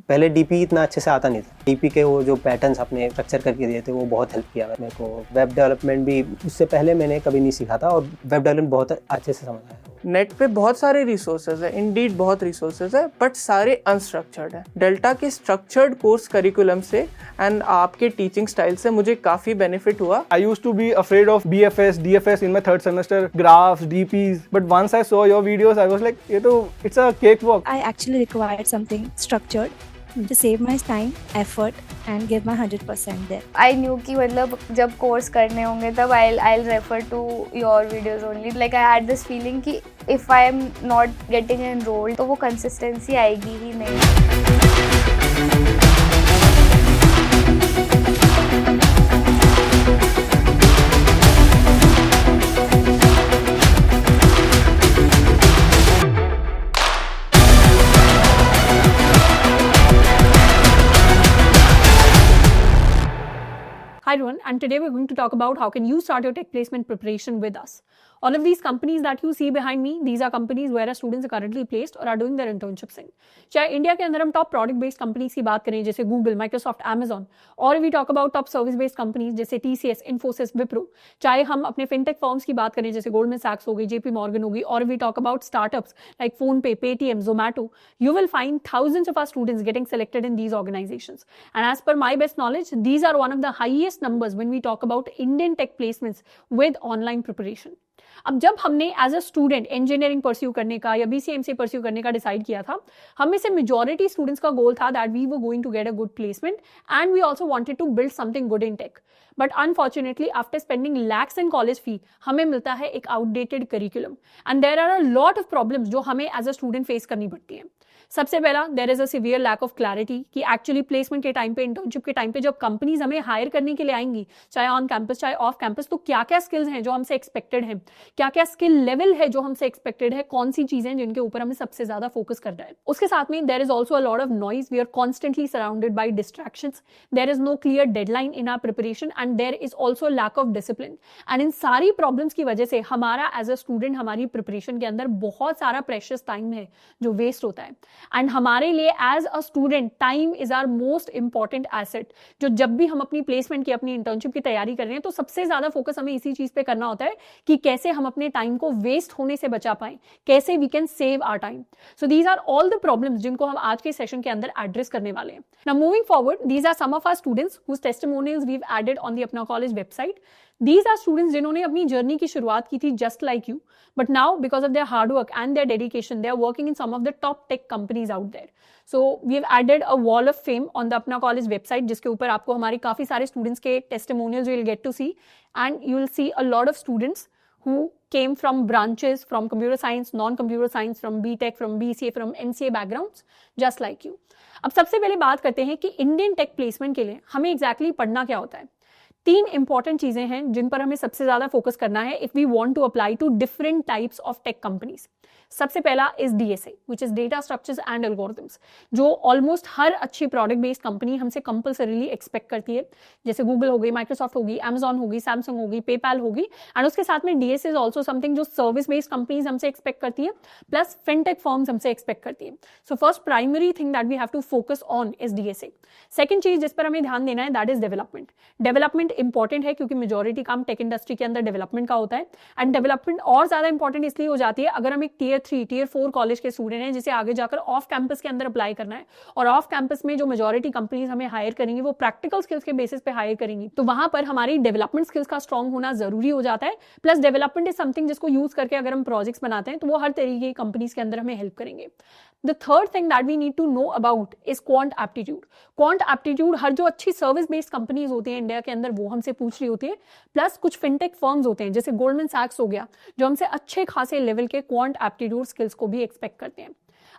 पहले डीपी इतना अच्छे से आता नहीं था। डीपी के वो जो पैटर्न्स आपने स्ट्रक्चर करके दिए थे वो बहुत हेल्प किया मेरे को। वेब डेवलपमेंट भी उससे पहले मैंने कभी नहीं सीखा था और वेब डेवलपमेंट बहुत अच्छे से समझ आया। नेट पे बहुत सारे रिसोर्सेज है, इंडीड बहुत रिसोर्सेज है, बट सारे अनस्ट्रक्चर्ड है। डेल्टा के स्ट्रक्चर्ड कोर्स करिकुलम से एंड आपके टीचिंग स्टाइल से मुझे काफी बेनिफिट हुआ। I used to be afraid of BFS, DFS in my third semester, graphs, DPs, but once I saw your videos, I was like, it's a cakewalk. I actually required something structured to save my time, effort and give my 100% there. I knew कि मतलब जब course करने होंगे तब I'll refer to your videos only. Like I had this feeling कि if I am not getting enrolled तो वो consistency आएगी ही नहीं। Hi everyone, and today we're going to talk about how can you start your tech placement preparation with us. All of these companies that you see behind me, these are companies where our students are currently placed or are doing their internships in. चाहे India के अंदर हम top product based companies की बात करें जैसे Google, Microsoft, Amazon, और we talk about top service based companies जैसे TCS, इन्फोसिस, विप्रो, चाहे हम अपने फिनटेक फर्म्स की बात करें जैसे गोल्डमैन सैक्स हो गई, JP मॉर्गन होगी, और we talk about startups like PhonePe, Paytm, Zomato, you will find thousands of our students getting selected in these organizations. And as per my best knowledge, these are one of the highest numbers when we talk about Indian tech placements with online preparation. अब जब हमने as a student engineering pursue करने का या BCMC pursue करने का decide किया था, हम में से मेजॉरिटी स्टूडेंट्स का गोल था that we were going to get a good placement and we also wanted to build something good in tech. But unfortunately after spending lakhs in college fee हमें मिलता है एक outdated curriculum and there are a lot of problems जो हमें as a student face करनी पड़ती है. सबसे पहला, there is a severe lack of clarity कि एक्चुअली प्लेसमेंट के टाइम पे, इंटर्नशिप के टाइम पे जब कंपनीज हमें हायर करने के लिए आएंगी, चाहे ऑन कैंपस चाहे ऑफ कैंपस, तो क्या क्या स्किल्स हैं जो हमसे एक्सपेक्टेड है, क्या क्या स्किल लेवल है जो हमसे एक्सपेक्टेड है, कौन सी चीजें जिनके ऊपर हमें सबसे ज्यादा फोकस करना है. उसके साथ में there is also a lot of noise, we are constantly surrounded by distractions, there is no clear deadline in our preparation and there is also lack of discipline. And इन सारी प्रॉब्लम्स की वजह से हमारा एज अ स्टूडेंट हमारी preparation के अंदर बहुत सारा प्रेशियस टाइम है जो वेस्ट होता है. एंड हमारे लिए as a student time is our most important asset. जो जब भी हम अपनी प्लेसमेंट की, अपनी इंटर्नशिप की तैयारी कर रहे हैं तो सबसे ज्यादा फोकस हमें इसी चीज पे करना होता है कि कैसे हम अपने टाइम को वेस्ट होने से बचा पाएं, कैसे we can save our time. So these are all the problems जिनको हम आज के सेशन के अंदर एड्रेस करने वाले हैं. Now moving forward, these are some of our students whose testimonials we have added on the अपना college website. These are students जिन्होंने अपनी जर्नी की शुरुआत की थी just like you, but now because of their hard work and their dedication, they are working in some of the top tech companies out there. So we have added a wall of fame on the अपना college website जिसके ऊपर आपको हमारे काफी सारे students के testimonials you will get to see, and you will see a lot of students who came from branches, from computer science, non-computer science, from BTech, from BCA, from MCA backgrounds, just like you. अब सबसे पहले बात करते हैं कि Indian tech placement के लिए हमें एग्जैक्टली पढ़ना क्या होता है. 3 इंपॉर्टेंट चीजें हैं जिन पर हमें सबसे ज्यादा फोकस करना है if we want to apply to different types of tech companies. सबसे पहला is DSA, which is data structures and algorithms, जो ऑलमोस्ट हर अच्छी प्रोडक्ट बेस्ड कंपनी हमसे कंपल्सरीली एक्सपेक्ट करती है. जैसे गूगल हो गई, माइक्रोसॉफ्ट होगी, अमेजॉन होगी, सैमसंग होगी, पेपैल होगी. एंड उसके साथ में DSA इज ऑल्सो समथिंग जो सर्विस बेस्ड कंपनीज हमसे एक्सपेक्ट करती है, प्लस फिनटेक फर्म्स हमसे एक्सपेक्ट करती है. So first primary thing that we have to focus on is DSA. Second चीज जिस पर हमें ध्यान देना है that is development. Development important है क्योंकि मेजोरिटी काम टेक इंडस्ट्री के अंदर डेवलपमेंट का होता है. एंड डेवलपमेंट और ज्यादा इंपॉर्टेंट इसलिए हो जाती है अगर हम एक Tier 3, Tier 4 कॉलेज के स्टूडेंट हैं जिसे आगे जाकर ऑफ कैंपस के अंदर अप्लाई करना है, और ऑफ कैंपस में जो मेजॉरिटी कंपनीज हमें हायर करेंगी वो प्रैक्टिकल स्किल्स के बेसिस पे हायर करेंगी, तो वहां पर हमारी डेवलपमेंट स्किल्स का स्ट्रांग होना जरूरी हो जाता है. प्लस डेवलपमेंट इज समथिंग जिसको यूज करके अगर हम प्रोजेक्ट्स बनाते हैं तो वो हर तरीके की कंपनीज के अंदर हमें हेल्प करेंगे. The third thing that we need to know about is quant aptitude. Quant aptitude हर जो अच्छी सर्विस बेस्ड कंपनीज होती हैं इंडिया के अंदर वो हमसे पूछ रही होती है, प्लस कुछ फिनटेक फर्म्स होते हैं जैसे गोल्डमैन सैक्स हो गया जो हमसे अच्छे खासे लेवल के क्वांट एप्टीट्यूड स्किल्स को भी एक्सपेक्ट करते हैं.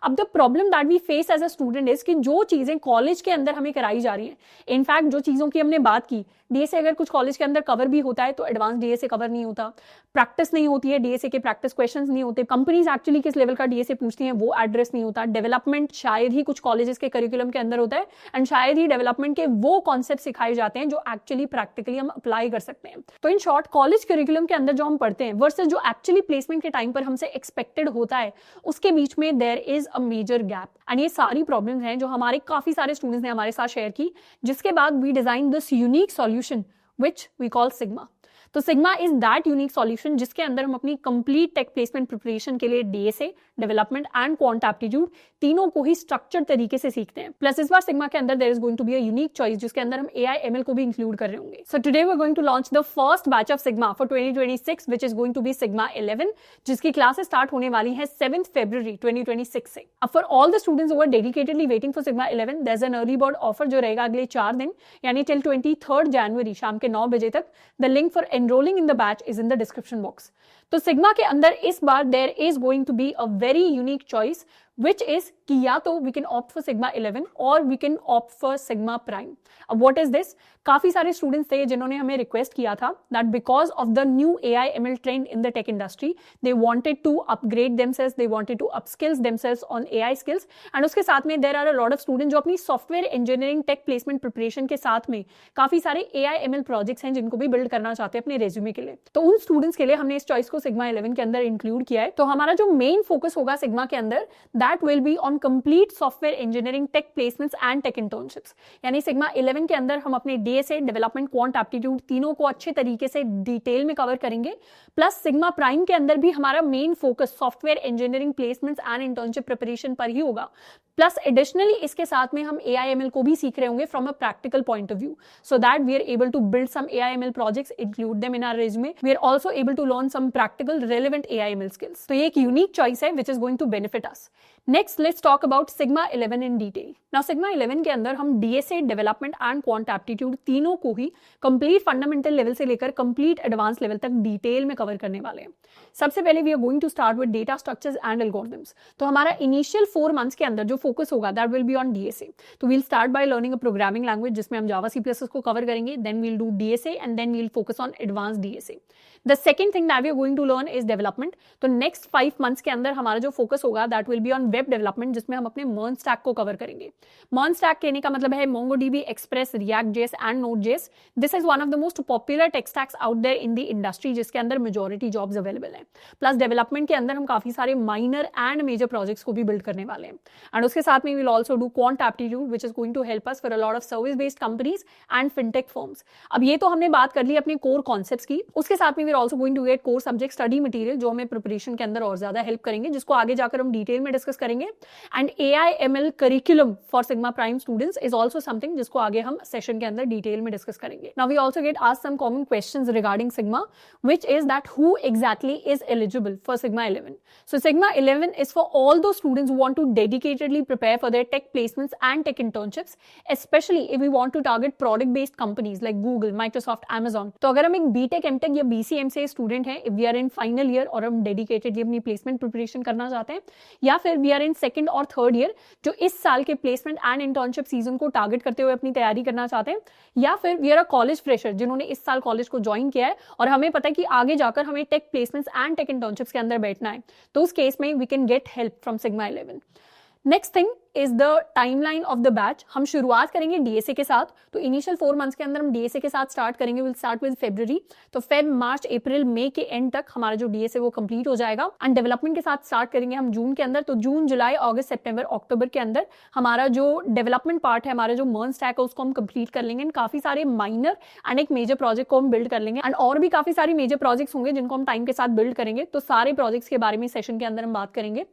अब the problem that we face as a student is कि जो चीजें कॉलेज के अंदर हमें कराई जा रही हैं, इनफैक्ट जो चीजों की हमने बात की, DSA अगर कुछ कॉलेज के अंदर कवर भी होता है तो एडवांस DSA कवर नहीं होता, प्रैक्टिस नहीं होती है, DSA के प्रैक्टिस क्वेश्चंस नहीं होते, कंपनीज एक्चुअली किस लेवल का DSA पूछती हैं वो एड्रेस नहीं होता, डेवलपमेंट शायद ही कुछ कॉलेजेस के करिकुलम के अंदर होता है, एंड शायद ही डेवलपमेंट के वो कॉन्सेप्ट सिखाए जाते हैं जो एक्चुअली प्रैक्टिकली हम अप्लाई कर सकते हैं. तो इन शॉर्ट कॉलेज करिकुलम के अंदर जो हम पढ़ते हैं वर्सेस जो एक्चुअली प्लेसमेंट के टाइम पर हमसे एक्सपेक्टेड होता है, उसके बीच में there is is a major gap. And ये सारी प्रॉब्लम्स हैं जो हमारे काफी सारे स्टूडेंट्स ने हमारे साथ शेयर की, जिसके बाद we design this unique solution which we call Sigma. तो Sigma is that unique solution जिसके अंदर हम अपनी कंप्लीट टेक प्लेसमेंट प्रिपरेशन के लिए DSA, development and quant aptitude तीनों को ही स्ट्रक्चर्ड तरीके से सीखते हैं। प्लस इस बार सिग्मा के अंदर there is going to be a unique choice जिसके अंदर हम एआई एमएल को भी इंक्लूड कर रहे होंगे। So today we are going to launch the first batch of Sigma for 2026 which is going to be Sigma 11, जिसकी क्लासेस स्टार्ट होने वाली है 7 फरवरी 2026 से। अब for all the students who are dedicatedly waiting for Sigma 11 there is an early bird offer जो रहेगा अगले 4 दिन यानी टिल 23 जनवरी शाम के 9 बजे तक। The link for enrolling in the batch is in the description box. तो सिग्मा के अंदर इस बार there is going to be a very unique choice which is कि या तो we can opt for Sigma 11 or we can opt for Sigma Prime. अब what is this? काफी सारे स्टूडेंट्स थे जिन्होंने हमें रिक्वेस्ट किया था that because of the new AI ML trend in the tech industry they wanted to upgrade themselves, they wanted to upskills themselves on AI skills and उसके साथ में there are a lot of students जो अपनी software engineering tech placement preparation के साथ में काफी सारे AI ML प्रोजेक्ट्स हैं जिनको भी बिल्ड करना चाहते हैं अपने रेज्यूमे के लिए। तो उन स्टूडेंट्स के लिए हमने इस चॉइस को सिग्मा 11 के अंदर इंक्लूड किया है। तो हमारा जो मेन फोकस होगा सिग्मा के अंदर that will be on complete software engineering tech placements and tech internships. यानी सिग्मा 11 के अंदर हम अपने डीएसए, डेवलपमेंट, क्वांट एप्टीट्यूड तीनों को अच्छे तरीके से डिटेल में कवर करेंगे। प्लस सिग्मा प्राइम के अंदर भी हमारा main focus software engineering placements and internship preparation पर ही होगा। प्लस एडिशनली इसके साथ में हम AIML को भी सीख रहे होंगे from a practical point of view so that we are able to build some AIML projects, include them in our resume. We are also able to learn some practical relevant AIML skills. तो ये एक unique choice है which is going to benefit us. Next let's talk about Sigma 11 in detail. Now Sigma 11 के अंदर हम DSA, development and quant aptitude तीनों को ही complete fundamental level से लेकर कंप्लीट एडवांस लेवल तक डिटेल में कवर करने वाले हैं। सबसे पहले we are going to start with data structures and algorithms. तो हमारा इनिशियल 4 मंथ्स के अंदर जो फोकस होगा that will be on DSA. तो we'll start by learning a programming language जिसमें हम जावा C++ को कवर करेंगे, then we'll do DSA and then we'll focus on advance DSA. The second thing that we are going to learn is development. तो next 5 months के अंदर हमारा जो focus होगा that will be on web development जिसमें हम अपने MERN stack को कवर करेंगे। MERN स्टैक कहने का मतलब है MongoDB, Express, React.js and Node.js। This is one of the most popular tech stacks out there in the industry जिसके अंदर मेजॉरिटी जॉब्स अवेलेबल हैं। प्लस डेवलपमेंट के अंदर हम काफी सारे माइनर एंड मेजर प्रोजेक्ट्स को भी बिल्ड करने वाले हैं एंड उसके साथ में we will also do quant aptitude which is going to help us for a lot of service based companies and fintech firms. अब ये तो हमने बात कर ली अपने कोर कॉन्सेप्ट्स की, उसके साथ में we are also going to get core subject study material जो हमें प्रिपरेशन के अंदर और ज्यादा हेल्प करेंगे, जिसको आगे जाकर हम डिटेल में डिस्कस करेंगे। And AIML curriculum for sigma Prime students is also something जिसको आगे हम सेशन के अंदर डिटेल में डिस्कस करेंगे। Now we also get asked some common questions regarding Sigma which is that who exactly is eligible for Sigma 11। So Sigma 11 is for all those students who want to dedicatedly prepare for their tech placements and tech internships, especially if we want to target product-based companies like Google, Microsoft, Amazon. तो अगर हम एक BTech, MTech या BCM से student हैं, if we are in final year और हम dedicatedly अपनी placement preparation करना चाहते हैं, या फिर we are in second और third year जो इस साल के placement and internship season को टारगेट करते हुए अपनी तैयारी करना चाहते हैं, या फिर we are a college fresher जिन्होंने इस साल कॉलेज को ज्वाइन किया है और हमें पता है कि आगे जाकर हमें tech placements and tech internships के अंदर बैठना है, तो उस केस में we can get help from Sigma 11। Next thing is the timeline of the batch. हम शुरुआत करेंगे डीएसए के साथ। तो इनिशियल 4 मंथ्स के अंदर हम डीएसए के साथ स्टार्ट करेंगे। विल स्टार्ट विद फरवरी। तो फेब, मार्च, अप्रैल, मई के एंड तक हमारा जो डीएसए वो कंप्लीट हो जाएगा। एंड डेवलपमेंट के साथ स्टार्ट करेंगे हम जून के अंदर। तो जून, जुलाई, अगस्त, सितंबर, अक्टूबर के अंदर हमारा जो डेवलपमेंट पार्ट है, हमारा जो MERN स्टैक है उसको हम कंप्लीट कर लेंगे। एंड काफी सारे माइनर एंड एक मेजर प्रोजेक्ट को हम बिल्ड कर लेंगे। एंड और भी काफी सारे मेजर प्रोजेक्ट्स होंगे जिनको हम टाइम के साथ बिल्ड करेंगे। तो सारे प्रोजेक्ट्स के बारे में सेशन के अंदर हम बात करेंगे।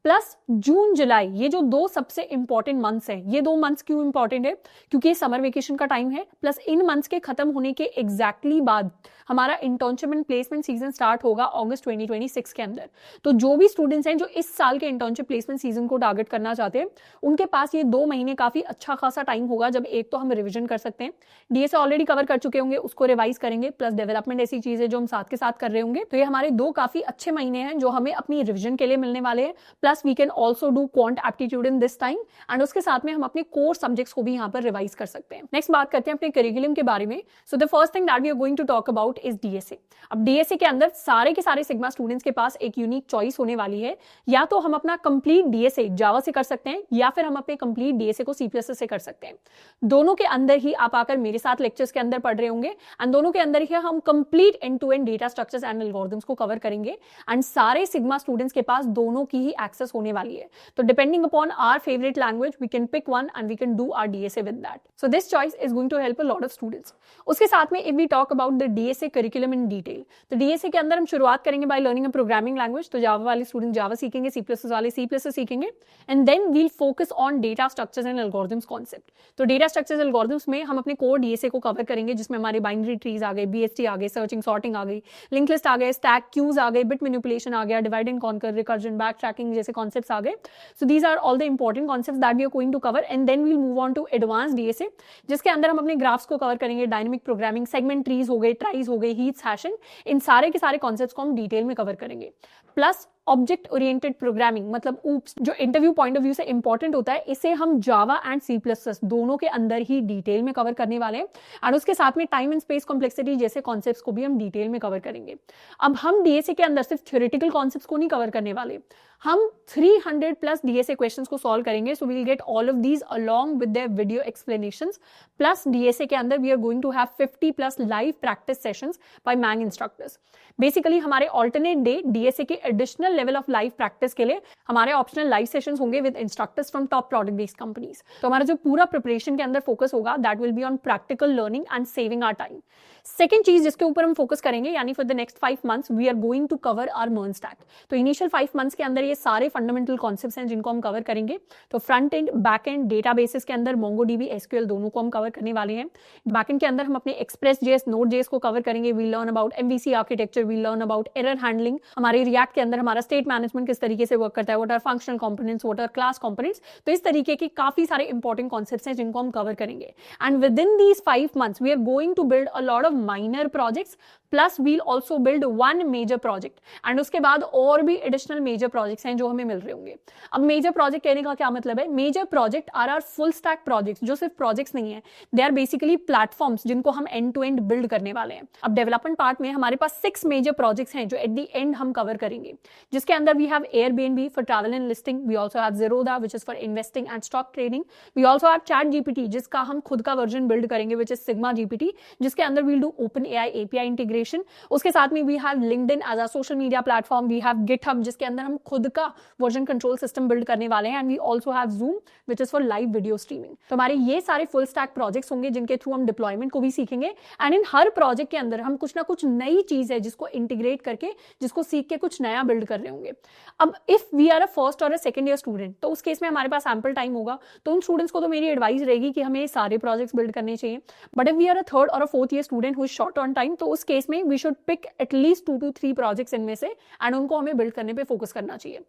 प्लस जून, जुलाई ये जो 2 सबसे इंपॉर्टेंट मंथ्स हैं, ये 2 मंथ्स क्यों इंपॉर्टेंट है? क्योंकि ये समर वेकेशन का टाइम है। प्लस इन मंथ्स के खत्म होने के एग्जैक्टली बाद हमारा internship and placement season start होगा अगस्त 2026 के अंदर। तो जो भी स्टूडेंट्स हैं जो इस साल के इंटर्नशिप प्लेसमेंट सीजन को टारगेट करना चाहते हैं, उनके पास ये 2 महीने काफी अच्छा खासा टाइम होगा जब एक तो हम रिविजन कर सकते हैं, डीएसए ऑलरेडी कवर कर चुके होंगे उसको रिवाइज करेंगे, प्लस डेवलपमेंट ऐसी चीज है जो हम साथ के साथ कर रहे होंगे। तो ये हमारे 2 काफी अच्छे महीने हैं जो हमें अपनी रिविजन के लिए मिलने वाले हैं। Plus we can also do quant aptitude in this time and उसके साथ में हम अपने कोर सब्जेक्ट्स को भी यहाँ पर रिवाइज कर सकते हैं। नेक्स्ट बात करते हैं अपने करिकुलम के बारे में। So the first thing that we are going to talk about is DSA. अब डीएसए के अंदर सारे के सारे सिग्मा स्टूडेंट्स के पास एक यूनिक चॉइस होने वाली है। या तो हम अपना कंप्लीट डीएसए जावा से कर सकते हैं, या फिर हम अपने कंप्लीट डीएसए को C++ से कर सकते हैं। दोनों के अंदर ही आप आकर मेरे साथ लेक्चर्स के अंदर पढ़ रहे होंगे एंड दोनों के अंदर ही हम complete end to end data structures and algorithms को कवर करेंगे। एंड सारे सिग्मा स्टूडेंट्स के पास दोनों की ही एक्सेस प्रोसेस होने वाली है. तो depending upon our favourite language we can pick one and we can do our DSA with that. So this choice is going to help a lot of students. उसके साथ में if we talk about the DSA curriculum in detail, तो DSA के अंदर हम शुरुआत करेंगे by learning a programming language. तो जावा वाले स्टूडेंट जावा सीखेंगे, C++ वाले C++ सीखेंगे, and then we'll focus on data structures and algorithms concept. तो डेटा स्ट्रक्चर्स एल्गोरिथम्स में हम अपने कोर DSA को कवर करेंगे, जिसमें हमारे बाइनरी ट्रीज आ गए, BST आ गए, सर्चिंग सॉर्टिंग आ गई, लिंक लिस्ट आ गए, स्टैक क्यूज आ गए, बिट मैनिपुलेशन आ गया, divide and conquer, recursion, backtracking जैसे कॉन्सेप्ट्स आ गए. So these are all the important concepts that we are going to cover, and then we'll move on to advance DSA, जिसके अंदर हम अपने ग्राफ्स को कवर करेंगे, डायनेमिक प्रोग्रामिंग, सेगमेंट ट्रीज हो गए, ट्राइज हो गए, हीट्स, हैशिंग, इन सारे के सारे कॉन्सेप्ट्स को हम डिटेल में कवर करेंगे. प्लस ऑब्जेक्ट ओरिएंटेड प्रोग्रामिंग, मतलब ऊप्स, जो इंटरव्यू पॉइंट ऑफ व्यू से इंपॉर्टेंट होता है, इसे हम जावा एंड C++ दोनों के अंदर ही डिटेल में कवर करने वाले हैं. एंड उसके साथ में टाइम एंड स्पेस कॉम्प्लेक्सिटी जैसे कॉन्सेप्ट्स को भी हम डिटेल में कवर करेंगे. अब हम DSA के अंदर सिर्फ थ्योरेटिकल कॉन्सेप्ट्स को नहीं कवर करने वाले, हम 300+ DSA क्वेश्चंस को सॉल्व करेंगे. So we will get all of these along with their video explanations. Plus DSA के अंदर वी आर गोइंग टू हैव 50+ live practice sessions by MAANG instructors. Basically हमारे ऑल्टरनेट डे DSA के additional level of live practice के लिए हमारे optional live sessions होंगे with instructors from top product based companies. तो हमारा जो पूरा प्रिपरेशन के अंदर फोकस होगा that will be on practical learning and saving our time. Second चीज जिसके ऊपर हम फोकस करेंगे, यानी for the next 5 months we are going to cover our MERN stack. तो इनिशियल 5 मंथ्स के अंदर ये सारे फंडामेंटल कॉन्सेप्ट्स हैं जिनको हम कवर करेंगे. तो front end back and databases के अंदर MongoDB, SQL दोनों को हम कवर करने वाले हैं. बैक एंड के अंदर हम अपने Express.js, Node.js को कवर करेंगे. We learn about MVC architecture, we learn about error handling. हमारे React के अंदर हमारा स्टेट मैनेजमेंट किस तरीके से वर्क करता है, what are functional components, what are class components. तो इस तरीके के काफी सारे इंपॉर्टेंट कॉन्सेप्ट्स हैं जिनको हम कवर करेंगे. And within these 5 months we are going to build a lot of minor projects, plus we'll also build one major project. And उसके बाद और भी एडिशनल मेजर प्रोजेक्ट्स हैं जो हमें मिल रहे होंगे. अब मेजर प्रोजेक्ट कहने का क्या मतलब है? Major project are are full stack projects, जो सिर्फ प्रोजेक्ट्स नहीं है, दे आर बेसिकली प्लेटफॉर्म्स जिनको हम एंड टू एंड बिल्ड करने वाले हैं. अब डेवलपमेंट पार्ट में हमारे पास 6 मेजर प्रोजेक्ट्स हैं जो एट द एंड हम कवर करेंगे, जिसके अंदर we have Airbnb for travel and listing, we also have Zerodha which is for investing and stock trading, we also have ChatGPT जिसका हम खुद का वर्जन बिल्ड करेंगे विच इज Sigma GPT, जिसके अंदर we'll do OpenAI API integration. उसके साथ में we have LinkedIn as a social media platform, we have GitHub जिसके अंदर हम खुद का वर्जन कंट्रोल सिस्टम बिल्ड करने वाले हैं, and we also have Zoom which is for live video streaming. तो हमारे ये सारे फुल स्टैक प्रोजेक्ट्स होंगे जिनके थ्रू हम डिप्लॉयमेंट को भी सीखेंगे. एंड इन हर प्रोजेक्ट के अंदर हम कुछ ना कुछ नई चीज है जिसको इंटीग्रेट करके, जिसको सीख के कुछ नया बिल्ड कर रहे होंगे. अब if we are a first और अ सेकंड ईयर स्टूडेंट, तो उस केस में हमारे पास एम्पल टाइम होगा. तो उन स्टूडेंट्स को तो मेरी एडवाइस रहेगी कि हमें सारे प्रोजेक्ट्स बिल्ड करने चाहिए. But if we are a third or a fourth year student who is short on time, तो उस केस में we should pick at least 2 to 3 projects इनमें से, एंड उनको हमें बिल्ड करने पे फोकस करना चाहिए.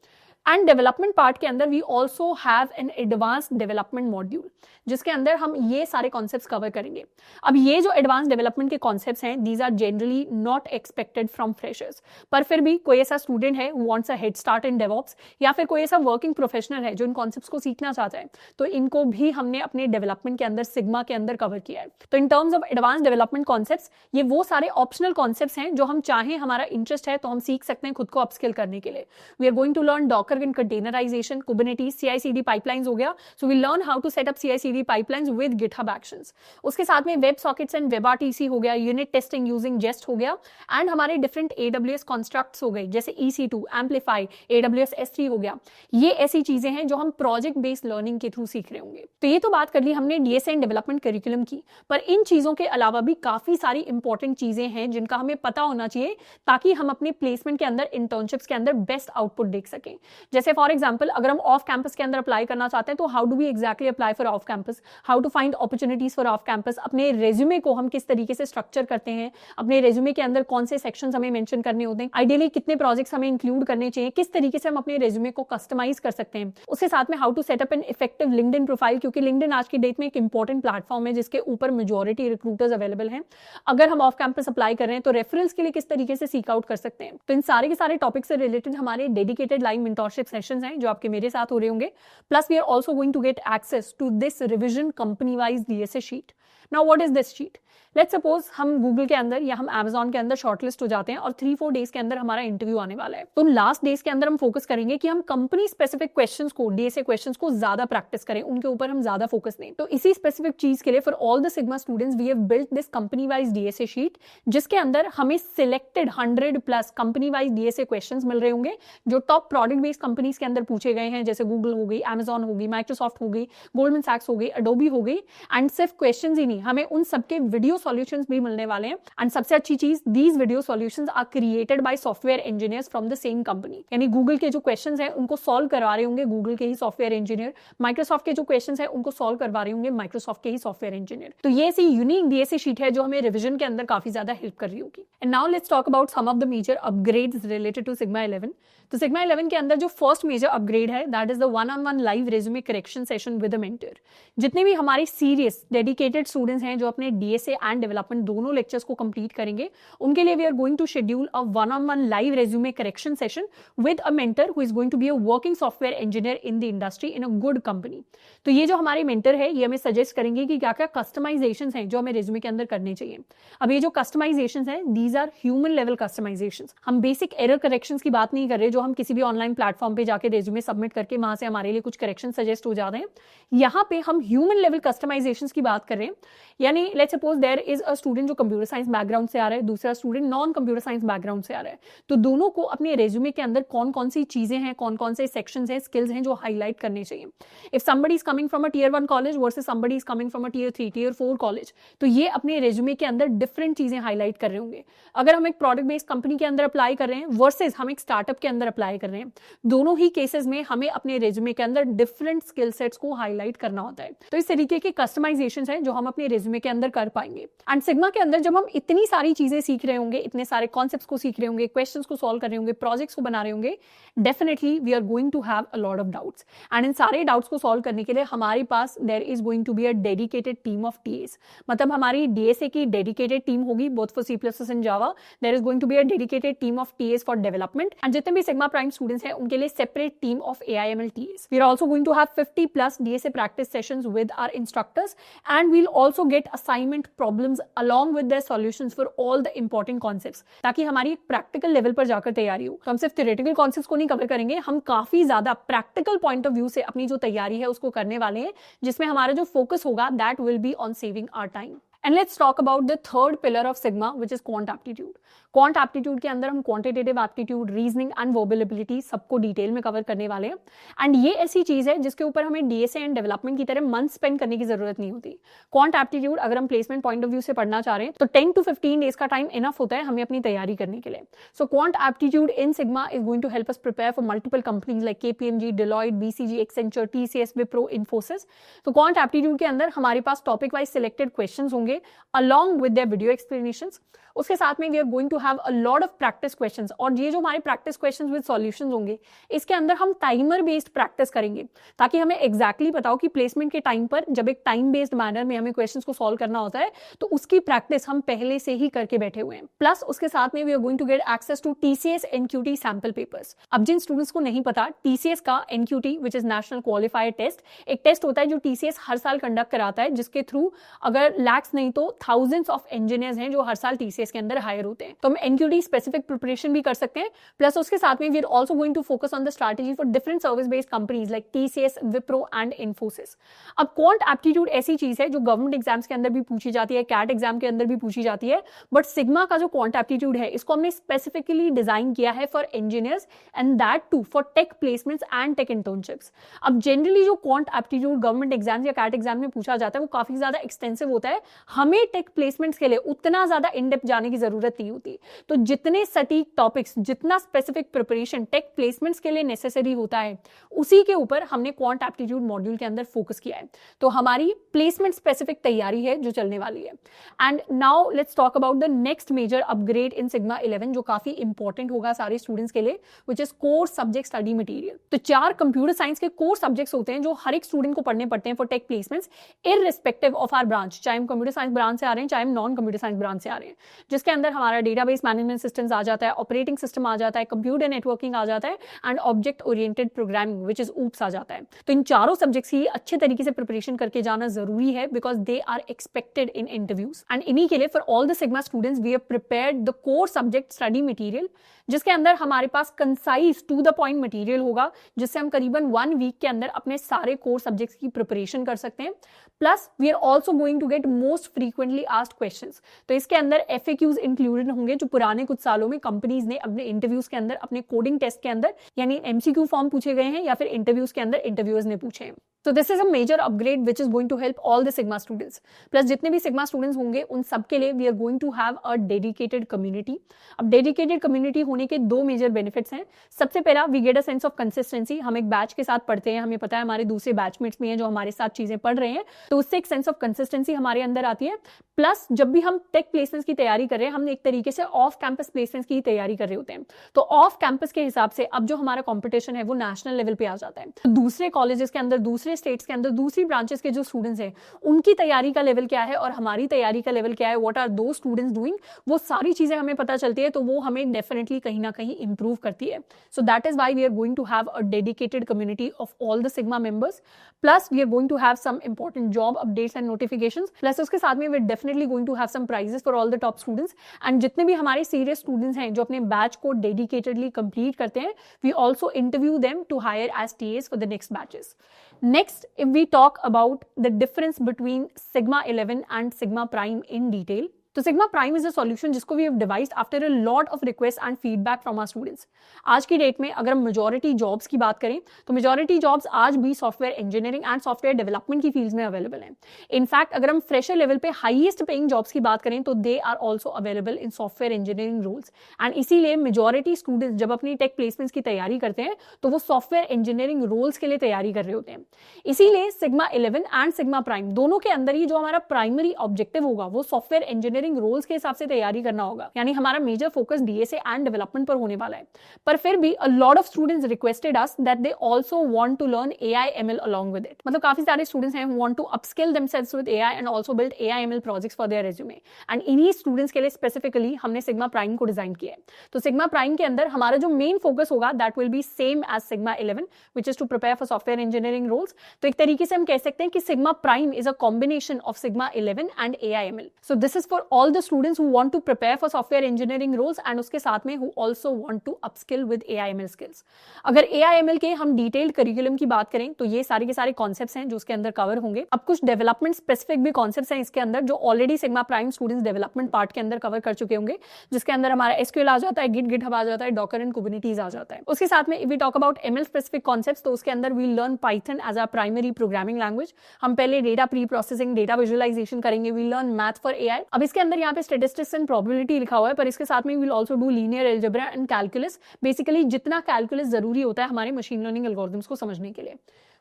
एंड डेवलपमेंट पार्ट के अंदर we also have an advance development module, जिसके अंदर हम ये सारे कॉन्सेप्ट्स कवर करेंगे. अब ये जो एडवांस डेवलपमेंट के कॉन्सेप्ट्स हैं, these are generally not expected from freshers. पर फिर भी कोई ऐसा स्टूडेंट है who wants a head start in DevOps, या फिर कोई ऐसा वर्किंग प्रोफेशनल है जो इन कॉन्सेप्ट्स को सीखना चाहता है, तो इनको भी हमने अपने डेवलपमेंट के अंदर सिग्मा के अंदर कवर किया है. तो in terms of advance development concepts, ये वो सारे ऑप्शनल कॉन्सेप्ट्स हैं जो हम चाहें, हमारा इंटरेस्ट है तो हम सीख सकते हैं खुद को अपस्किल करने के लिए. We are going to learn Docker and containerization, Kubernetes, CI/CD pipelines हो गया. So we learn how to set up CI/CD pipelines with GitHub actions. उसके साथ में वेब सॉकेट्स एंड WebRTC हो गया, यूनिट टेस्टिंग यूजिंग Jest हो गया, and हमारे डिफरेंट AWS कॉन्स्ट्रक्ट्स हो गए जैसे EC2, Amplify, AWS S3 हो गया. ये ऐसी चीजें हैं जो हम प्रोजेक्ट बेस्ड लर्निंग के थ्रू सीख रहे होंगे. तो ये तो बात कर ली हमने DSA एंड डेवलपमेंट करिकुलम की, पर इन चीजों के अलावा भी काफी सारी इंपॉर्टेंट चीजें हैं जिनका हमें पता होना चाहिए, ताकि हम अपने प्लेसमेंट के अंदर, इंटर्नशिप्स के अंदर बेस्ट आउटपुट देख सकें. जैसे फॉर एग्जांपल अगर हम ऑफ कैंपस के अंदर अप्लाई करना चाहते हैं, तो how do we exactly apply for off campus, how to find opportunities for off campus, अपने रेज्यूमे को हम किस तरीके से स्ट्रक्चर करते हैं, अपने रेज्यूमे के अंदर कौन से सेक्शंस हमें मेंशन करने होते हैं, आइडियली कितने प्रोजेक्ट्स हमें इंक्लूड करने चाहिए, किस तरीके से हम अपने रेज्यूमे को कस्टमाइज कर सकते हैं. उसके साथ में how to set up an effective LinkedIn profile, क्योंकि लिंक्डइन आज की डेट में एक इंपॉर्टेंट प्लेटफॉर्म है जिसके ऊपर मेजॉरिटी रिक्रूटर्स अवेलेबल हैं. अगर हम ऑफ कैंपस अप्लाई कर रहे हैं तो रेफरेंस के लिए किस तरीके से सीक आउट कर सकते हैं. तो इन सारे के सारे टॉपिक से रिलेटेड हमारे डेडिकेटेड लाइव मेंटरशिप सेशंस हैं जो आपके मेरे साथ हो रहे होंगे. Plus we are also going to get access to this revision company wise DSA sheet. Now what is this sheet? Let's suppose हम गूगल के अंदर या हम Amazon के अंदर शॉर्टलिस्ट हो जाते हैं और 3-4 डेज के अंदर हमारा इंटरव्यू आने वाला है. तो लास्ट डेज के अंदर हम फोकस करेंगे कि हम कंपनी स्पेसिफिक क्वेश्चंस को, DSA क्वेश्चंस को ज्यादा प्रैक्टिस करें, उनके ऊपर हम ज्यादा फोकस दें. तो इसी स्पेसिफिक चीज के लिए for all the Sigma students we have built this company wise DSA sheet, जिसके अंदर हमें selected 100+ company wise DSA questions मिल रहे होंगे जो top product based based companies के अंदर पूछे गए हैं, जैसे गूगल हो गई, Amazon हो गई, माइक्रोसॉफ्ट हो गई, गोल्डमैन सैक्स हो गई, अडोबी हो गई। एंड सिर्फ क्वेश्चंस ही नहीं, हमें उन सबके वीडियो सॉल्यूशंस भी मिलने वाले हैं। एंड सबसे अच्छी चीज, these video solutions are created by software engineers from the same company. यानी गूगल के जो क्वेश्चंस हैं उनको सॉल्व करवा रहे होंगे गूगल के ही सॉफ्टवेयर इंजीनियर, माइक्रोसॉफ्ट के जो क्वेश्चंस हैं उनको सॉल्व करवा रहे होंगे माइक्रोसॉफ्ट के ही सॉफ्टवेयर इंजीनियर। तो ये ऐसी यूनिक डीएसए शीट है जो हमें रिवीजन के अंदर काफी ज्यादा हेल्प कर रही होगी। And now let's talk about some of the major upgrades related to Sigma 11। तो सिग्मा 11 के अंदर जो फर्स्ट मेजर अपग्रेड है that is the one on one live resume correction session with a mentor. जितने भी हमारे सीरियस डेडिकेटेड स्टूडेंट्स हैं जो अपने डीएसए एंड डेवलपमेंट दोनों लेक्चर्स को कंप्लीट करेंगे, उनके लिए we are going to schedule a one on one live resume correction session with a mentor who is going to be a working software engineer in the industry in a good company. तो ये जो हमारे mentor है ये हमें suggest करेंगे कि क्या क्या कस्टमाइजेशंस हैं जो हमें रेज्यूमे के अंदर करने चाहिए। अब ये जो कस्टमाइजेशंस हैं these are human level customisations. हम बेसिक एरर करेक्शंस की बात नहीं कर रहे जो हम किसी भी ऑनलाइन प्लेटफॉर्म पे जाके रेज्यूमे सबमिट करके वहां से हमारे लिए कुछ करेक्शन सजेस्ट हो जाते हैं। यहाँ पे हम ह्यूमन लेवल कस्टमाइजेशंस की बात कर रहे हैं। यानी let's suppose there is a student जो कंप्यूटर साइंस बैकग्राउंड से आ रहा है, दूसरा student non computer science background से आ रहा है, तो दोनों को अपने रेज्यूमे के अंदर कौन कौन सी चीजें हैं, कौन कौन से सेक्शंस हैं, स्किल्स हैं जो हाईलाइट करने चाहिए। If somebody is coming from a tier 1 college versus somebody is coming from a tier 3, tier 4 college, तो ये अपने रेज्यूमे के अंदर डिफरेंट चीजें हाईलाइट कर रहे होंगे। अगर हम एक प्रोडक्ट बेस्ड कंपनी के अंदर अप्लाई कर रहे हैं वर्सेस हम एक स्टार्टअप के अंदर अप्लाई कर रहे हैं, दोनों ही केसेस में हमें अपने रेज्यूमे के अंदर डिफरेंट स्किल सेट्स को हाईलाइट करना होता है। तो इस तरीके के कस्टमाइजेशंस हैं जो हम अपने रेज्यूमे के अंदर कर पाएंगे। एंड सिग्मा के अंदर जब हम इतनी सारी चीजें सीख रहे होंगे, इतने सारे कॉन्सेप्ट्स को सीख रहे होंगे, क्वेश्चंस को सॉल्व कर रहे होंगे, प्रोजेक्ट्स को बना रहे होंगे, definitely we are going to have a lot of doubts. And इन सारे डाउट्स को सॉल्व करने के लिए हमारे पास there is going to be a dedicated team of TAs. मतलब हमारी डीएसए की डेडिकेटेड टीम होगी both for C++ and Java. There is going to be a dedicated team of TAs for development. And जितने भी Sigma Prime students हैं उनके लिए separate team of AIML TAs. We are also going to have 50+ DSA practice sessions with our instructors, and we'll also get assignment problems along with their solutions for all the important concepts, ताकि हमारी practical level पर जाकर तैयारी हो। तो हम सिर्फ theoretical concepts को नहीं कवर करेंगे, हम काफी ज्यादा प्रैक्टिकल पॉइंट ऑफ व्यू से अपनी जो तैयारी है उसको करने वाले हैं, जिसमें हमारा जो फोकस होगा that will be on saving our time. And let's talk about the third pillar of Sigma, which is quant aptitude. Quant aptitude के अंदर हम quantitative aptitude, reasoning and verbal ability सबको डिटेल में कवर करने वाले हैं। And ये ऐसी चीज है जिसके ऊपर हमें डीएसए एंड डेवलपमेंट की तरह मंथ स्पेंड करने की जरूरत नहीं होती। क्वांट एप्टीट्यूड अगर हम प्लेसमेंट पॉइंट ऑफ व्यू से पढ़ना चाह रहे हैं तो 10 to 15 डेज का टाइम इनफ होता है हमें अपनी तैयारी करने के लिए। So quant aptitude in Sigma is going to help us prepare for multiple companies like KPMG, Deloitte, BCG, Accenture, TCS, Wipro, Infosys। तो क्वांट एप्टीट्यूड के अंदर हमारे पास टॉपिक वाइज सिलेक्टेड क्वेश्चंस होंगे along with their video explanations। उसके साथ में we are going to have a lot of practice questions, और ये जो हमारे प्रैक्टिस क्वेश्चंस विद सॉल्यूशंस होंगे इसके अंदर हम टाइमर बेस्ड प्रैक्टिस करेंगे ताकि हमें एग्जैक्टली पता हो कि प्लेसमेंट के टाइम पर जब एक टाइम बेस्ड मैनर में हमें क्वेश्चंस को सॉल्व करना होता है तो उसकी प्रैक्टिस हम पहले से ही करके बैठे हुए हैं। प्लस उसके साथ में we are going to get access to TCS NQT sample papers. अब जिन स्टूडेंट्स को नहीं पता, TCS का NQT which is national qualifier test एक टेस्ट होता है जो TCS हर साल कंडक्ट कराता है, जिसके थ्रू अगर लैक्स नहीं तो थाउजेंड्स ऑफ इंजीनियर्स हैं जो हर साल TCS के अंदर हायर होते हैं। तो हम NQT स्पेसिफिक प्रिपरेशन भी कर सकते हैं। प्लस उसके साथ में we are also going to focus on the strategy for different service based companies like TCS, Wipro and Infosys। अब क्वांट एप्टीट्यूड ऐसी चीज है जो गवर्नमेंट एग्जाम्स के अंदर भी पूछी जाती है, कैट एग्जाम के अंदर भी पूछी जाती है, बट सिग्मा का जो क्वांट एप्टीट्यूड है इसको हमने स्पेसिफिकली डिजाइन किया है for engineers and that too for tech placements and tech internships. अब जनरली जो क्वांट एप्टीट्यूड गवर्नमेंट एग्जाम्स या कैट एग्जाम में पूछा जाता है वो काफी ज्यादा एक्सटेंसिव होता है, हमें टेक प्लेसमेंट्स के लिए उतना ज्यादा इन डेप्थ जाने की जरूरत नहीं होती। तो जितने सटीक टॉपिक्स, जितना स्पेसिफिक प्रिपरेशन टेक प्लेसमेंट्स के लिए नेसेसरी होता है उसी के ऊपर हमने क्वांट एप्टीट्यूड मॉड्यूल के अंदर फोकस किया है। तो हमारी प्लेसमेंट स्पेसिफिक तैयारी है जो चलने वाली है। And now let's talk about the next major upgrade in Sigma 11 जो काफी इंपॉर्टेंट होगा सारे स्टूडेंट्स के लिए, which is core subject study material. तो 4 कंप्यूटर साइंस के कोर सब्जेक्ट्स होते हैं जो हर एक स्टूडेंट को पढ़ने पड़ते हैं for tech placements irrespective of our branch, चाहे हम कंप्यूटर साइंस ब्रांच से आ रहे हैं चाहे हम नॉन कंप्यूटर साइंस ब्रांच से आ रहे हैं, जिसके अंदर हमारा डेटाबेस मैनेजमेंट सिस्टम्स आ जाता है, ऑपरेटिंग सिस्टम आ जाता है, कंप्यूटर नेटवर्किंग आ जाता है and object oriented programming which is oops आ जाता है। तो इन चारों सब्जेक्ट्स की अच्छे तरीके से प्रिपरेशन करके जाना जरूरी है because they are expected in interviews. And इन्हीं के लिए for all the Sigma students we have prepared the core subject study material जिसके अंदर हमारे पास concise to the point material होगा, जिससे हम करीबन 1 वीक के अंदर अपने सारे कोर सब्जेक्ट्स की प्रिपरेशन कर सकते हैं। Plus we are also going to get most frequently asked questions. तो इसके अंदर FAQs इंक्लूडेड होंगे, जो पुराने कुछ सालों में कंपनीज ने अपने इंटरव्यूज के अंदर, अपने कोडिंग टेस्ट के अंदर यानी MCQ फॉर्म पूछे गए हैं या फिर इंटरव्यूज के अंदर इंटरव्यूअर्स ने पूछे हैं। So this is a major upgrade which is going to help all the Sigma students. Plus जितने भी Sigma students होंगे उन सब के लिए we are going to have a dedicated community. अब dedicated community होने के 2 major benefits हैं। सबसे पहला we get a sense of consistency. हम एक बैच के साथ पढ़ते हैं, हमें पता है हमारे दूसरे बैचमेट्स भी हैं जो हमारे साथ चीजें पढ़ रहे हैं, तो उससे एक सेंस ऑफ कंसिस्टेंसी हमारे अंदर आती है। प्लस जब भी हम टेक प्लेसमेंट्स की तैयारी कर रहे हैं, हम एक तरीके से ऑफ कैंपस प्लेसमेंट्स की तैयारी कर रहे होते हैं, तो ऑफ कैंपस के हिसाब से अब जो हमारा कॉम्पिटिशन है वो नेशनल लेवल पे आ जाता है। तो दूसरे कॉलेजेस के अंदर, दूसरे स्टेट्स के अंदर, दूसरी ब्रांचेस के जो स्टूडेंट्स हैं उनकी तैयारी का लेवल क्या है और हमारी तैयारी का लेवल क्या है, व्हाट आर दो स्टूडेंट्स डूइंग, वो सारी चीजें हमें पता चलती है, तो वो हमें डेफिनेटली कहीं ना कहीं इंप्रूव करती है। So that is why we are going to have a dedicated community of all the Sigma members. Plus we are going to have some important job updates and notifications. Plus उसके साथ में we are definitely going to have some prizes for all the top students. And जितने भी हमारे serious students हैं जो अपने batch को डेडिकेटेडली कंप्लीट करते हैं, we also interview them to hire as TAs for the next batches. Next, if we talk about the difference between Sigma 11 and Sigma Prime in detail, तो Sigma Prime is a solution जिसको we have devised after a lot of requests and feedback from our students. आज की date में अगर हम majority jobs की बात करें तो majority jobs आज भी software engineering and software development की फील्ड्स में अवेलेबल हैं। इनफैक्ट अगर हम फ्रेशर लेवल पे हाईएस्ट पेइंग जॉब्स की बात करें तो they are also available in software engineering roles. And इसीलिए मेजॉरिटी स्टूडेंट्स जब अपनी टेक प्लेसमेंट्स की तैयारी करते हैं तो वो सॉफ्टवेयर इंजीनियरिंग रोल्स के लिए तैयारी कर रहे होते हैं। इसीलिए Sigma 11 एंड Sigma Prime दोनों के अंदर ही जो हमारा प्राइमरी ऑब्जेक्टिव होगा वो सॉफ्टवेयर इंजीनियरिंग रोल्स के हिसाब से तैयारी करना होगा, यानी हमारा major focus DSA and development पर होने वाला है। पर फिर भी a lot of students requested us that they also want to learn AI ML along with it. मतलब काफी सारे स्टूडेंट्स हैं who want to upskill themselves with AI and also build AI ML projects for their resume. And इन्हीं students के लिए specifically हमने Sigma Prime को design किया है। तो Sigma Prime के अंदर हमारा जो मेन फोकस होगा that will be same as Sigma 11 which is to prepare for software engineering roles. तो एक तरीके से हम कह सकते हैं कि Sigma Prime is a combination of Sigma 11 and AI ML. So this is for all the students who want to prepare for software engineering roles and उसके साथ में who also want to upskill with AI ML skills. अगर AI ML के हम detailed curriculum की बात करें तो ये सारे के सारे कॉन्सेप्ट्स हैं जो उसके अंदर कवर होंगे। अब कुछ डेवलपमेंट स्पेसिफिक भी कॉन्सेप्ट्स हैं इसके अंदर जो already Sigma Prime students development part के अंदर कवर कर चुके होंगे, जिसके अंदर हमारा SQL आ जाता है, GitHub आ जाता है, Docker एंड Kubernetes आ जाता है। उसके साथ में if we talk about ML specific concepts तो उसके अंदर we'll learn Python as our primary programming language। हम पहले data preprocessing, data visualisation करेंगे। we'll learn math for AI। अब इसके अंदर यहाँ पे स्टैटिस्टिक्स एंड प्रोबेबिलिटी लिखा हुआ है, पर इसके साथ में we'll also do linear algebra and calculus। Basically जितना कैलकुलस जरूरी होता है हमारे मशीन लर्निंग एल्गोरिथम्स को समझने के लिए।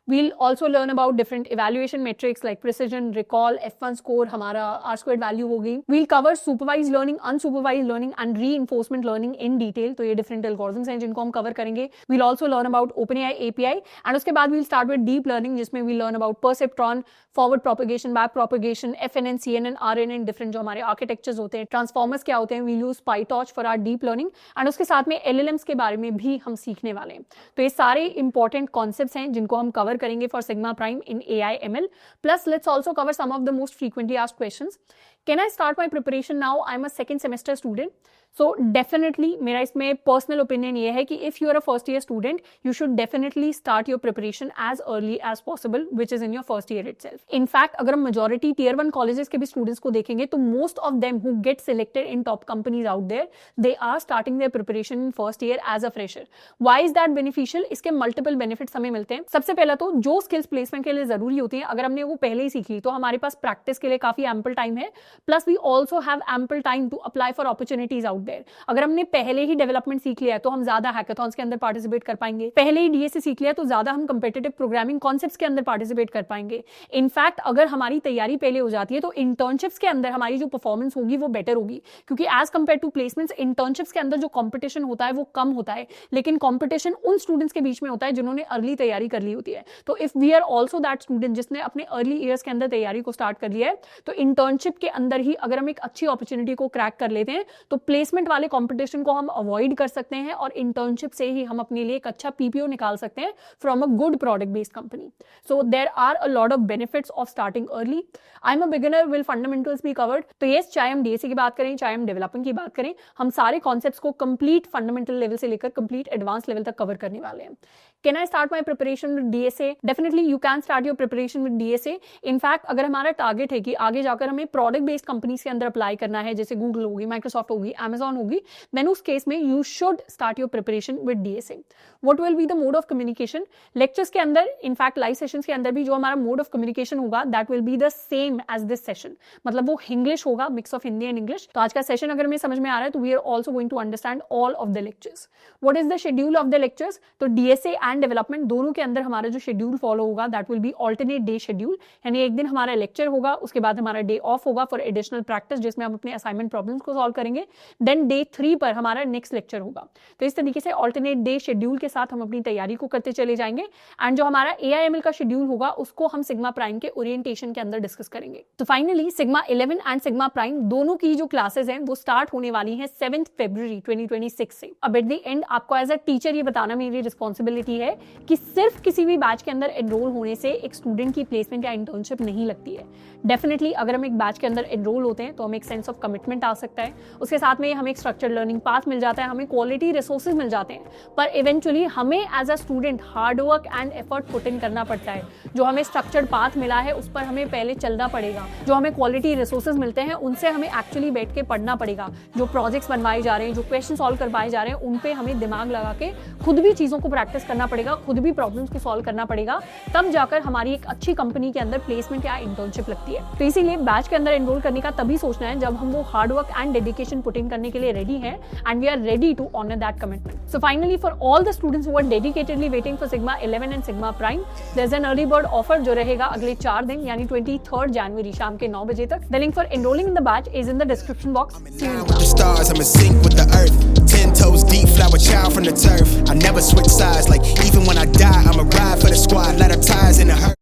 We'll also learn about different evaluation metrics like precision, recall, F1 score, हमारा R-squared value होगी। We'll cover supervised learning, unsupervised learning and reinforcement learning in detail। तो ये different algorithms हैं जिनको हम cover करेंगे। We'll also learn about OpenAI API and उसके बाद we'll start with deep learning जिसमें we'll learn about perceptron, forward propagation, back propagation, FNN, CNN, RNN, different जो हमारे architectures होते हैं, transformers क्या होते हैं, we'll use PyTorch for our deep learning and उसके साथ में LLMs के बारे में भी हम सीखने वाले हैं। तो ये सारे important concepts हैं जिनको हम cover करेंगे for Sigma Prime in AI ML. Plus, let's also cover some of the most frequently asked questions. Can I start my preparation now? I'm a second semester student. So definitely मेरा इसमें personal opinion ये है कि if you are a first year student, you should definitely start your preparation as early as possible, which is in your first year itself. In fact, अगर हम majority tier 1 colleges के भी students को देखेंगे तो most of them who get selected in top companies out there, they are starting their preparation in first year as a fresher. Why is that beneficial? इसके multiple benefits हमें मिलते हैं। सबसे पहला तो जो skills placement के लिए जरूरी होती हैं अगर हमने वो पहले ही सीख ली तो हमारे पास practice के लिए काफी ample time है। Plus we also have ample time to apply for opportunities out there। अगर हमने पहले ही डेवलपमेंट सीख लिया है तो हम ज्यादा हैकाथॉन्स के अंदर पार्टिसिपेट कर पाएंगे। पहले ही DSA सीख लिया तो ज्यादा हम कंपेटिटिव प्रोग्रामिंग कॉन्सेप्ट्स के अंदर पार्टिसिपेट कर पाएंगे। इनफैक्ट अगर हमारी तैयारी पहले हो जाती है तो इंटर्नशिप्स के अंदर हमारी जो परफॉर्मेंस होगी वो बेटर होगी, क्योंकि as compare to placements internships के अंदर जो कॉम्पिटिशन होता है वो कम होता है, लेकिन कॉम्पिटिशन उन स्टूडेंट्स के बीच में होता है जिन्होंने अर्ली तैयारी कर ली होती है। तो if we are also that student जिसने अपने अर्ली ईयर्स के अंदर तैयारी को स्टार्ट कर लिया है, तो इंटर्नशिप के अंदर ही अगर हम एक अच्छी अपॉर्चुनिटी को क्रैक कर लेते हैं तो प्लेसमेंट वाले कॉम्पिटिशन को हम अवॉइड कर सकते हैं और इंटर्नशिप से ही हम अपने लिए एक अच्छा पीपीओ निकाल सकते हैं from a good product based company. So there are a lot of benefits of starting early. I am a beginner, will fundamentals be covered. तो यस, चाहे हम डीएसए की बात करें, चाहे हम डेवलपमेंट की बात करें, हम सारे कॉन्सेप्ट्स को कंप्लीट फंडामेंटल लेवल से लेकर कंप्लीट एडवांस लेवल तक कवर करने वाले हैं. Can I start my preparation with DSA? Definitely you can start your preparation with DSA. In fact अगर हमारा टारगेट है कि आगे जाकर हमें प्रोडक्ट बेस्ड कंपनीज के अंदर अप्लाई करना है, जैसे गूगल होगी, माइक्रोसॉफ्ट होगी, अमेजॉन होगी, देन उस केस में you should start your preparation with DSA. What will be the mode of communication? Lectures के अंदर, इनफैक्ट लाइव सेशंस के अंदर भी जो हमारा मोड ऑफ कम्युनिकेशन होगा that will be the same as this session. मतलब वो इंग्लिश होगा, mix of Hindi and English. तो आज का सेशन अगर हमें समझ में आ रहा है तो we are also going to understand all of the lectures. What is the schedule of the lectures? तो डीएसए एंड डेवलपमेंट दोनों के अंदर हमारा जो शेड्यूल फॉलो होगा that will be alternate day schedule. यानी एक दिन हमारा लेक्चर होगा, उसके बाद हमारा डे ऑफ होगा फॉर एडिशनल प्रैक्टिस जिसमें हम अपने असाइनमेंट प्रॉब्लम्स को सॉल्व करेंगे. देन डे 3 पर हमारा नेक्स्ट लेक्चर होगा. तो इस तरीके से ऑल्टरनेट डे शेड्यूल के साथ हम अपनी तैयारी को करते चले जाएंगे. एंड जो हमारा AIML का शेड्यूल होगा उसको हम सिग्मा प्राइम के ओरिएंटेशन के अंदर डिस्कस करेंगे. तो finally sigma 11 and Sigma prime दोनों की जो क्लासेस हैं वो स्टार्ट होने वाली हैं 7 फरवरी 2026 से. अब एट द एंड आपको एज अ टीचर ये बताना मेरी रिस्पॉन्सिबिलिटी है कि सिर्फ किसी भी बैच के अंदर एनरोल होने से एक स्टूडेंट की प्लेसमेंट या इंटर्नशिप नहीं लगती है. डेफिनेटली अगर हम एक बैच के अंदर एनरोल होते हैं तो हमें एक सेंस ऑफ कमिटमेंट आ सकता है, उसके साथ में हमें एक स्ट्रक्चर्ड लर्निंग पाथ मिल जाता है, हमें क्वालिटी रिसोर्सेज मिल जाते हैं, पर इवेंचुअली हमें as a student hard work and effort put in करना पड़ता है. जो हमें स्ट्रक्चर्ड पाथ मिला है उस पर हमें पहले चलना पड़ेगा. जो हमें क्वालिटी रिसोर्सेज मिलते हैं उनसे हमें एक्चुअली बैठ के पढ़ना पड़ेगा. जो प्रोजेक्ट्स बनवाए जा रहे हैं, जो क्वेश्चन सॉल्व करवाए जा रहे हैं, उन पे हमें दिमाग लगा के खुद भी चीज़ों को प्रैक्टिस करना पड़ेगा, खुद भी प्रॉब्लम्स को सॉल्व करना पड़ेगा. तब जाकर हमारी एक अच्छी कंपनी के अंदर प्लेसमेंट या इंटर्नशिप लगती है. तो इसीलिए बैच के अंदर एनरोल करने का तभी सोचना है जब हम वो hard work and dedication put in करने के लिए रेडी हैं and we are ready to honour that commitment. So finally for all the students who are dedicatedly waiting for Sigma 11 and Sigma prime, there is an early bird offer जो रहेगा अगले 4 दिन यानी 23 जनवरी शाम के 9 बजे तक. The link for enrolling in the batch is in the description box. See you with the stars, I'm in sync with the earth. 10 toes deep, flower child from the turf. I never switch sides, like even when I die, I'ma ride for the squad. Let her ties in the hurt.